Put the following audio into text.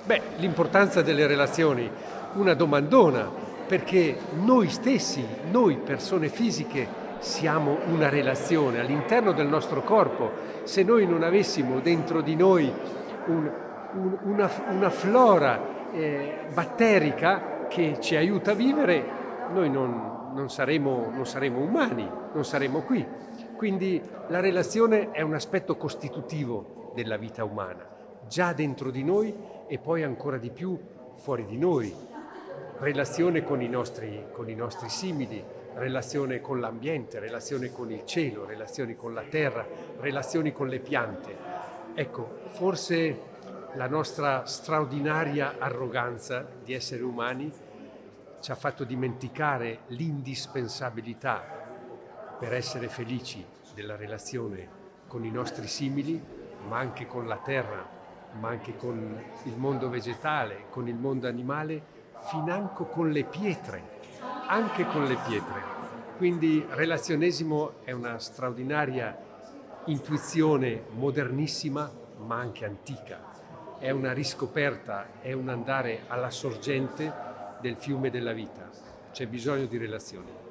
Beh, l'importanza delle relazioni, una domandona, perché noi stessi, noi persone fisiche, siamo una relazione all'interno del nostro corpo. Se noi non avessimo dentro di noi una flora batterica che ci aiuta a vivere, noi non saremo umani, non saremo qui. Quindi la relazione è un aspetto costitutivo della vita umana, già dentro di noi e poi ancora di più fuori di noi. Relazione con i nostri simili, relazione con l'ambiente, relazione con il cielo, relazioni con la terra, relazioni con le piante. Ecco, forse la nostra straordinaria arroganza di esseri umani ci ha fatto dimenticare l'indispensabilità per essere felici della relazione con i nostri simili, ma anche con la terra, ma anche con il mondo vegetale, con il mondo animale, financo con le pietre, anche con le pietre. Quindi relazionesimo è una straordinaria intuizione modernissima, ma anche antica. È una riscoperta, è un andare alla sorgente del fiume della vita. C'è bisogno di relazioni.